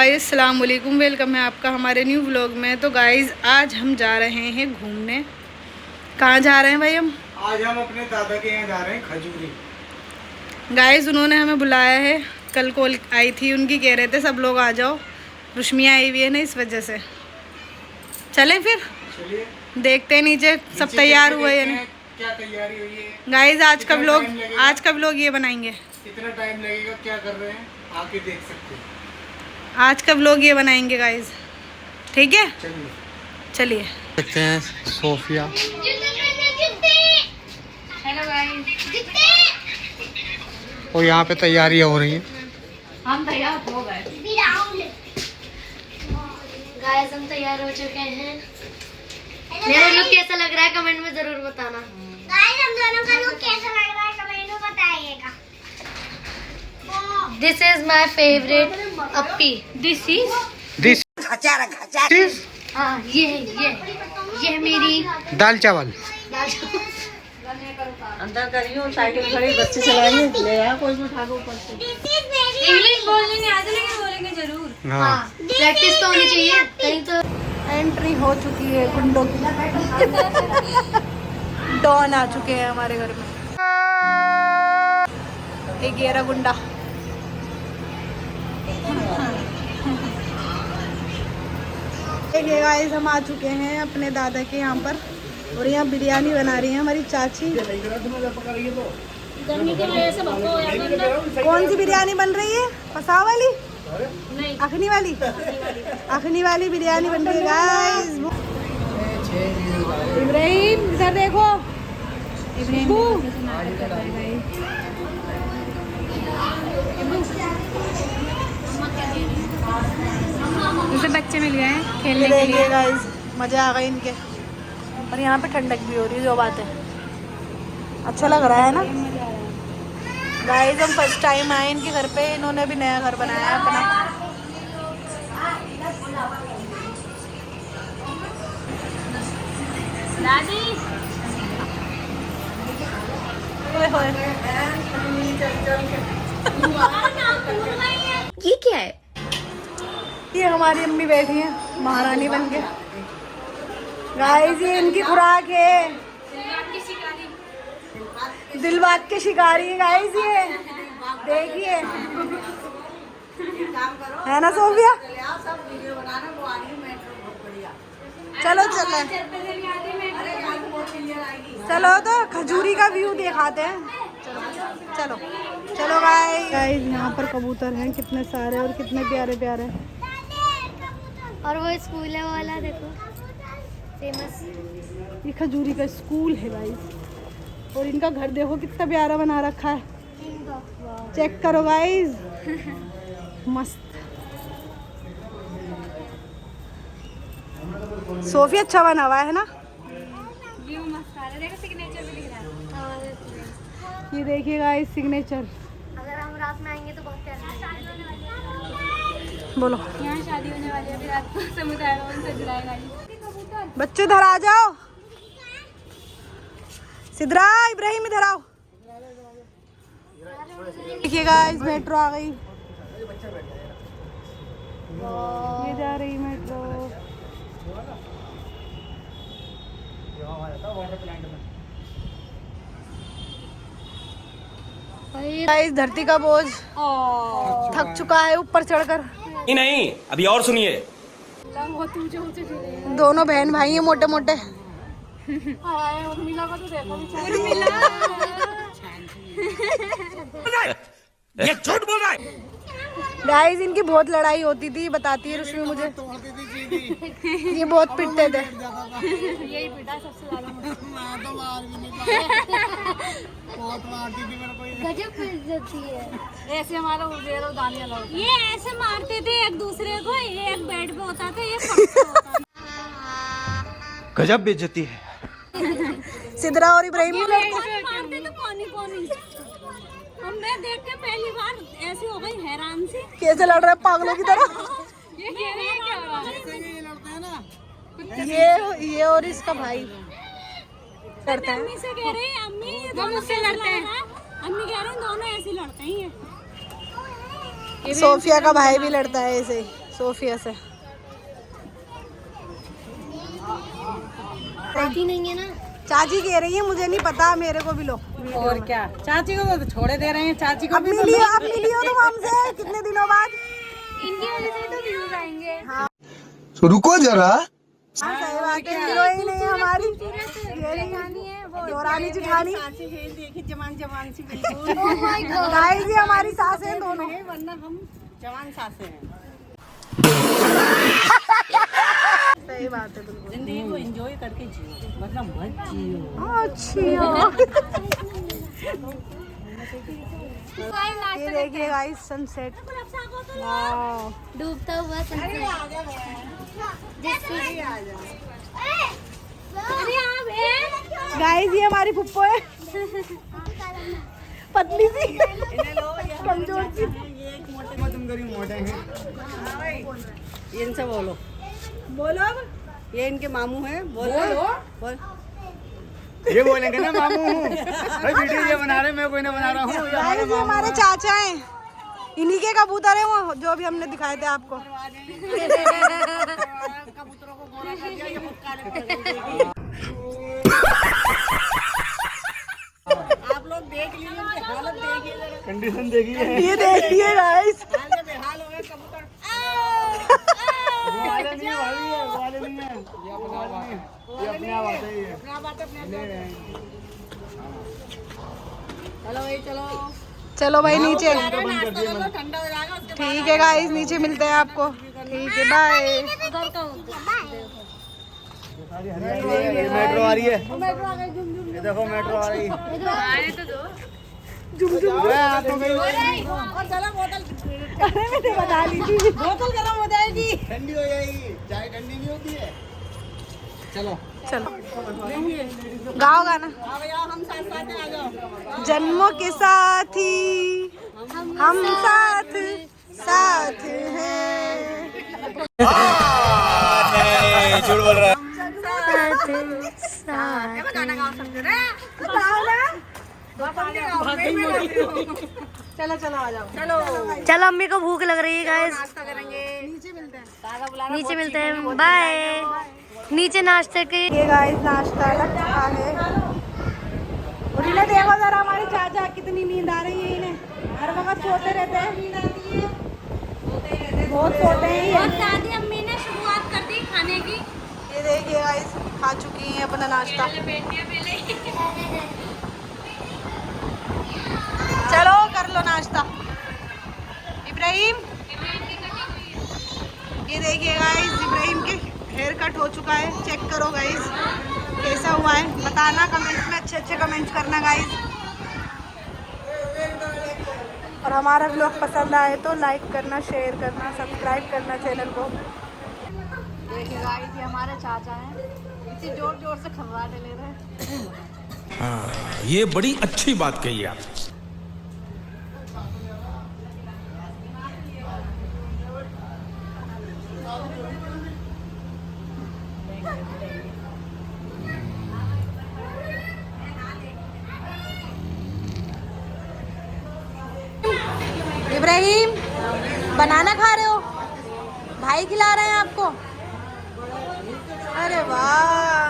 Guys अस्सलाम वालेकुम, welcome है आपका हमारे न्यू व्लॉग में। तो गाइस आज हम जा रहे हैं घूमने। कहाँ जा रहे हैं भाई हम? आज हम अपने दादा के यहाँ जा रहे हैं खजूरी। गाइस उन्होंने हमें बुलाया है, कल कॉल आई थी उनकी, कह रहे थे सब लोग आ जाओ, रुश्मिया आई हुई है ना, इस वजह से। चलें फिर? चलिए देखते हैं नीचे सब तैयार हुए या नहीं। क्या तैयारी हुई है गाइस आज का व्लॉग ये बनाएंगे। कितना टाइम लगेगा, क्या कर रहे हैं आके देख सकते हैं। आज का व्लॉग ये बनाएंगे गाइस, ठीक है? चलिए देखते हैं सोफिया। हेलो गाइस, और यहाँ पे तैयारियाँ हो रही हैं। हम तैयार हो गए गाइस, हम तैयार हो चुके हैं। मेरा लुक कैसा लग रहा है कमेंट में जरूर बताना। गाइस हम दोनों का लुक कैसा लग रहा है कमेंट में बताइएगा। This is my favourite अप्पी। This is हाँ, ये मेरी दाल चावल। अंदर करियो, साइकिल खड़ी, बच्चे चलाएंगे, ले आ कोई भी उठा के ऊपर से। इंग्लिश बोलने नहीं आती लेकिन बोलेंगे जरूर। हाँ, प्रैक्टिस तो होनी चाहिए कहीं तो। एंट्री हो चुकी है गुंडों की। डॉन आ चुके हैं हमारे घर में। एक ये रहा गुंडा। देखिए गाइस, हम आ चुके हैं अपने दादा के यहाँ पर, और यहाँ बिरयानी बना रही है हमारी चाची। कौन सी बिरयानी बन रही है? पसाव वाली? नहीं, अखनी वाली। अखनी वाली बिरयानी बन रही है गाइस। इब्राहिम इधर देखो। जैसे बच्चे मिल गए हैं खेलने के लिए। गाइस मज़ा आ गए इनके, और यहाँ पे ठंडक भी हो रही है, जो बात है अच्छा लग रहा है ना। गाइस हम फर्स्ट टाइम आए इनके घर पे, इन्होंने भी नया घर बनाया है अपना। दादी ये क्या है? ये हमारी अम्मी बैठी हैं महारानी बन के। गाइस ये इनकी खुराक है, दिलबाग के शिकारी है गाइस ये, देखिए है ना सोफिया? चलो चलो तो खजूरी का व्यू दिखाते हैं। चलो चलो गाइस। यहाँ पर कबूतर हैं कितने सारे, और कितने प्यारे प्यारे। और वो स्कूल है वाला, देखो फेमस। ये खजूरी का स्कूल है गाइस, और इनका घर देखो कितना प्यारा बना रखा है। चेक करो गाइस, मस्त। सोफी अच्छा बना हुआ है ना? व्यू मस्त आ रहा है, देखो सिग्नेचर भी दिख रहा है। ये देखिए गाइस सिग्नेचर। अगर हम रात में आएंगे तो बहुत प्यारा लगेगा। बोलो यहाँ शादी होने वाली है, फिर रात को समुदाय भवन सज रहा है गाड़ी। बच्चे इधर आ जाओ। सिद्रा, इब्राहिम इधर आओ। देखिए गाइस मेट्रो आ गई, ये जा रही मेट्रो। गाइस धरती का बोझ थक चुका है ऊपर चढ़कर। नहीं, अभी और सुनिए। दोनों बहन भाई हैं मोटे मोटे। ये झूठ बोल रहा है। गाइस इनकी बहुत लड़ाई होती थी, बताती है रुश्मी मुझे। ये बहुत पिटते थे। यही पिटा सबसे ज्यादा। गजब इज्जती है। ऐसे हमारा दानिया लोग ये ऐसे मारते थे एक दूसरे को, ये एक बेड पे होता था, ये होता था। गजब बेइज्जती है। सिद्रा और इब्राहिम भी लड़ते। मारते थे पानी। हमने देख के पहली बार ऐसी हो गई हैरान सी। कैसे लड़ रहे हैं पागलों की तरह। ये क्या हो रहा है? ये और इसका भाई करता है। अम्मी से कह रही है, अम्मी ये दोनों मुझसे लड़ते हैं। अम्मी कह रही हैं दोनों ऐसे लड़ते ही हैं। सोफिया का भाई भी लड़ता है ऐसे, सोफिया से। आती नहीं है ना। चाची कह रही है मुझे नहीं पता, मेरे को भी लो। और क्या, चाची को तो छोड़े दे रहे हैं, चाची को अब मिली हो तुम हमसे कितने दिनों बाद। इनकी वजह से तो व्यूज आएंगे। तो रुको जरा। हाँ सही बात है, हीरोइन नहीं है हमारी, दौरानी जिठानी। देखी जवान जवान सी बिल्कुल। गाइस ये हमारी सासें दोनों, वरना हम जवान सासे हैं। सही बात है बिल्कुल। जिंदगी को एंजॉय करके जियो, वरना मत जियो। अच्छी ये देखिए गाइस सनसेट, डूबता हुआ सनसेट। गाइस ये हमारी पुप्पो है, पतली सी कमजोर सी। ये एक मोटे तुम गरीब मोटे हैं। इनसे बोलो अब। ये इनके मामू हैं, बोल। ये बोलेंगे ना मामू भाई, वीडियो ये बना रहे, मैं कोई ना बना रहा हूँ। गाइस ये हमारे चाचा हैं, इन्हीं के कबूतर हैं वो जो भी हमने दिखाए थे आपको। कबूतरों को गोरा कर दिया, ये खुद काले कर देंगे। आप लोग देख लीजिए, उनकी हालत देखिए जरा। कंडीशन देखिए। ये देखिए गाइस, हाल में बेहाल हो गए कबूतर। वो वाले नहीं है भाई, वो वाले नहीं है, ये अपने आप आते ही है। अपना बात अपने। चलो भाई चलो। चलो भाई नीचे। नाश्ता कर लो, ठंडा हो जाएगा उसके बाद। ठीक है गाइस, नीचे मिलते हैं आपको। ठीक है, बाय। ये मेट्रो आ रही है, ये देखो मेट्रो आ रही है। आप हो गई, और चलो बोतल बता लीजिए। बोतल गर्म हो जाएगी। ठंडी हो जाएगी, चाय ठंडी नहीं होती है। चलो गाओ गाना। आ गया, हम साथ साथ हैं, आ जाओ। जन्मों के साथी हम साथ साथ हैं। झूठ बोल रहा है। गाना गा सकते हैं। चलो आ जाओ। चलो अम्मी को भूख लग रही है गाइस, नाश्ता करेंगे। नीचे मिलते हैं, बाय। नीचे नाश्ते के ये गाइस नाश्ता लग चुका है। और इन्हें देखो जरा, हमारे चाचा कितनी नींद आ रही है इन्हें, हर वक्त सोते रहते हैं, बहुत सोते हैं ये। और दादी अम्मी ने शुरुआत कर दी खाने की। ये देखिए गाइस खा चुकी हैं अपना नाश्ता। चलो कर लो नाश्ता। इब्राहिम, ये देखिए गाइस इब्राहिम के हेयर कट हो चुका है, चेक करो गाइस कैसा हुआ है, बताना कमेंट्स में, अच्छे कमेंट्स करना गाइस। और हमारा व्लॉग पसंद आए तो लाइक करना, शेयर करना, सब्सक्राइब करना चैनल को। देखिए गाइस, ये हमारे चाचा हैं, इतनी जोर जोर से खर्राटे ले रहे हैं। हाँ, ये बड़ी अच्छी बात कही आप। इब्राहिम बनाना खा रहे हो, भाई खिला रहे हैं आपको। अरे वाह,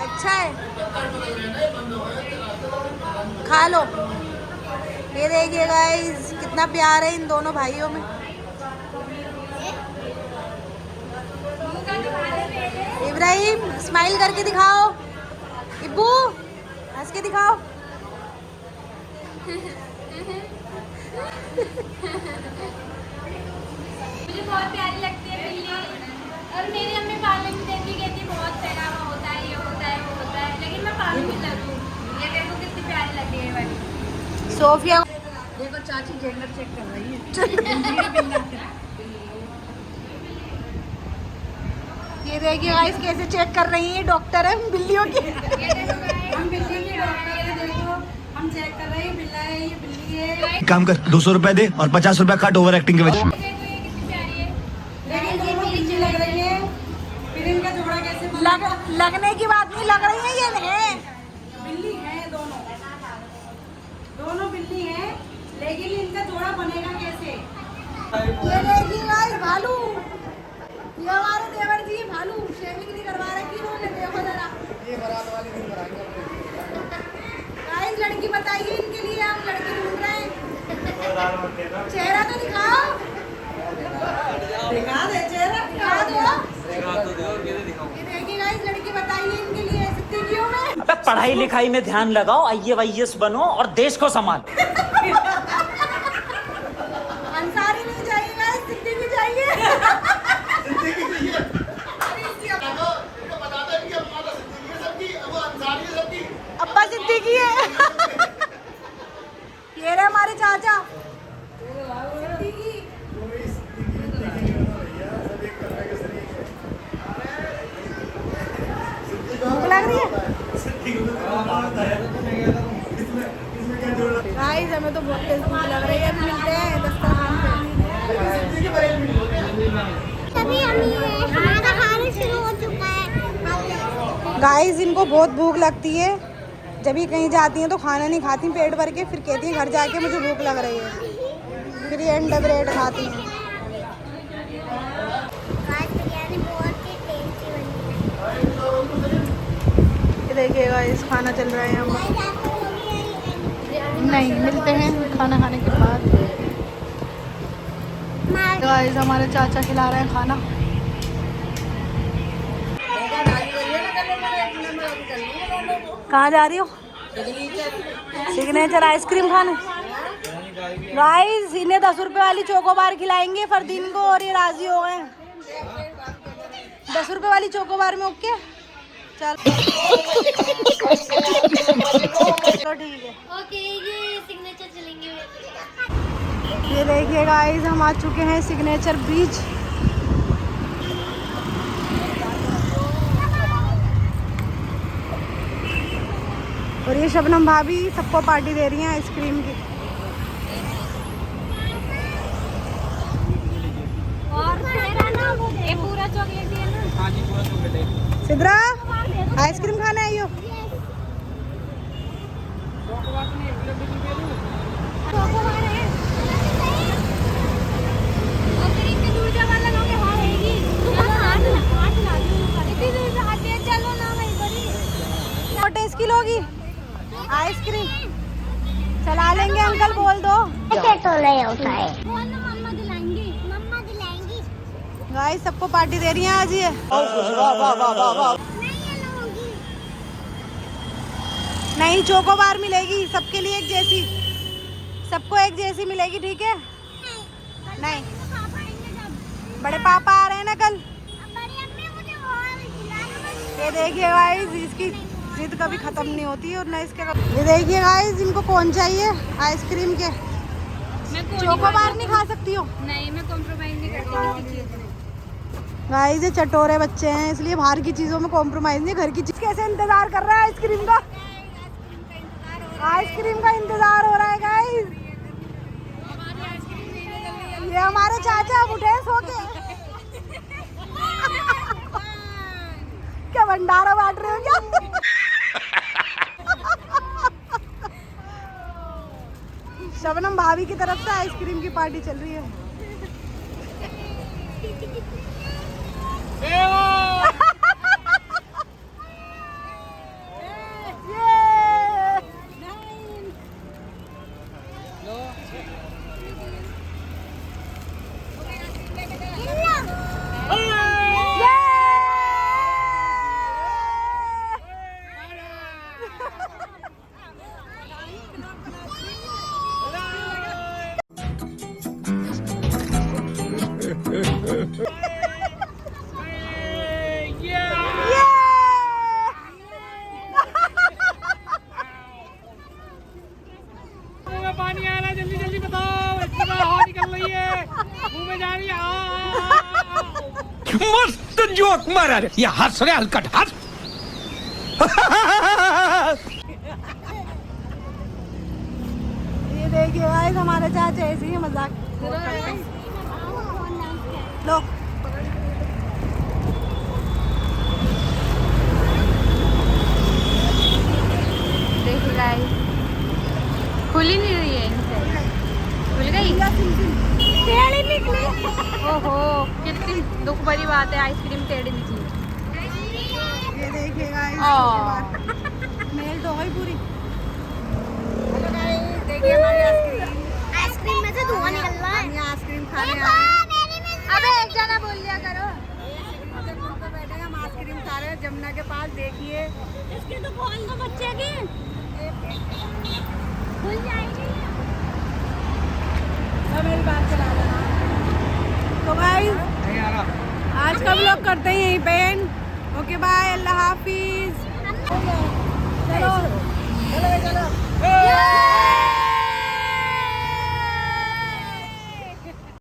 अच्छा है, खा लो। ये देखिए गाइस कितना प्यार है इन दोनों भाइयों में। इब्राहिम स्माइल करके दिखाओ, इब्बू हंस के दिखाओ। मुझे बहुत प्यारी लगती है बिल्ली, और मेरी अम्मी पालन में देती कहती बहुत पहनावा होता है, ये होता है, वो होता है, लेकिन मैं पालन भी लगूँ। ये देखो कितनी प्यारी लगती है वाली सोफिया। देखो चाची जेंडर चेक कर रही है। ये देखिए गाइस कैसे चेक कर रही है, डॉक्टर है बिल्लियों की। हम बिल्ली की डॉक्टर है, देखो हम चेक कर रहे हैं, बिल्ला है, ये बिल्ली है। काम कर 200 रुपए दे और 50 रुपए काट ओवर एक्टिंग के वजह। कितनी प्यारी है। लेकिन दोनों बिल्ली लग रही है, फिर इनका जोड़ा कैसे लगने की बात नहीं, लग रही है ये है। बिल्ली है दोनों बिल्ली हैं, लेकिन इनका जोड़ा बनेगा कैसे? ये देखिए गाइस भालू, ये हमारे देवर जी भालू शेविंग नहीं करवा रखी इन्होंने, देखो जरा। ये बारात वाले दिन कराएंगे गाइस लड़की बताइए इनके लिए, हम लड़की ढूंढ रहे हैं। चेहरा तो दिखाओ, दिखा दे चेहरा, दिखा दो। ये देखिए गाइस लड़की बताइए इनके लिए, सिद्दीकियों में। अबे पढ़ाई लिखाई में ध्यान लगाओ, IAS बनो और देश को संभालो। अंसारी नहीं चाहिए गाइस, सिद्दीकी चाहिए। अब्बा सिद्दीकी है। ये रहे हमारे चाचा सिद्दीकी। भूख लग रही है गाइस, हमें तो बहुत तेज भूख लग रही है। अभी मिलते हैं दस्तरखान पे। तभी हमारा खाना शुरू हो चुका है। गाइस इनको बहुत भूख लगती है, जब भी कहीं जाती हैं तो खाना नहीं खाती पेट भर के, फिर कहती हैं घर जाके मुझे भूख लग रही है, फिर ये अंडा ब्रेड खाती हैं। आज बिरयानी बहुत ही टेस्टी बनी ये देखिए गाइस खाना चल रहा है यहाँ पर। नहीं मिलते हैं खाना खाने के बाद। गाइस हमारे चाचा खिला रहे हैं खाना। कहाँ जा रही हो? सिग्नेचर आइसक्रीम खाने। गाइस इन्हें 10 रुपए वाली चोकोबार खिलाएंगे फरदीन को, और ये राजी हो गए। 10 रुपए वाली चोकोबार में ओके चल। चलो ठीक है, ओके ये सिग्नेचर चलेंगे। ये देखिए गाइस हम आ चुके हैं सिग्नेचर बीच। और ये शबनम भाभी सबको पार्टी दे रही हैं आइसक्रीम की। और ये पूरा चॉकलेट है ना? हाँ जी पूरा चॉकलेट है। सिद्रा आइसक्रीम खाने आई हो? चॉकोबार है। और फिर इतनी दूर जब लगाओगे हाँ रहेगी। तुम हाथ ला दो। इतनी दूर से हाथ ले चलो ना वहीं पर ही। और टेस्ट की लोगी आइसक्रीम चला लेंगे अंकल बोल दो। ऐसे तो नहीं होता है। मम्मा दिलाएंगी। मम्मा दिलाएंगी। गाइस सबको पार्टी दे रही हैं आज ये। नहीं चोकोबार मिलेगी सबके लिए एक जैसी, सबको एक जैसी मिलेगी ठीक है? नहीं बड़े पापा आ रहे हैं ना कल। ये देखिए गाइस इसकी जिद कभी खत्म नहीं होती और ना इसके ये देखिए गाइस इनको कौन चाहिए आइसक्रीम के। मैं चोकोबार नहीं खा सकती हो? नहीं मैं कॉम्प्रोमाइज नहीं करती किसी चीज में। गाइस ये चटोरे बच्चे हैं इसलिए बाहर की चीजों में कॉम्प्रोमाइज नहीं, घर की चीज। कैसे इंतजार कर रहा है आइसक्रीम का? आइसक्रीम का इंतजार हो रहा है गाइस। ये हमारे चाचा अब उठे सो के। क्या भंडारा बांट रहे हो क्या? शबनम भाभी की तरफ से आइसक्रीम की पार्टी चल रही है। पानी आ रहा है, जल्दी जल्दी बताओ। इतना हवा निकल रही है, मुंह में जा रही है। मस्त जोक मारा रे, ये हंस रहे हलकट हंस। ये देखिए गाइस हमारे चाचा ऐसे ही मजाक लो। देखिए गाइस खुल ही नहीं रही है इनसे। खुल गई? तेल ही निकला। ओहो कितनी दुख भरी बात है, आइसक्रीम टेढ़ी निकली। ये देखिएगा मेल तो गई पूरी। देखिए हमारी आइसक्रीम, आइसक्रीम में से धुआं निकल रहा है। हम यहाँ आइसक्रीम खाने आए हैं। अबे एक जना बोल लिया करो। बैठे हम आइसक्रीम खा रहे हैं जमुना के पास। देखिए इसके तो कौन दो बच्चे की खुल जाएगी। मेरी बात चला देना। तो गाइस आज का व्लॉग करते हैं यहीं पे एंड। ओके बाय, अल्लाह हाफिज। चलो चलो चलो।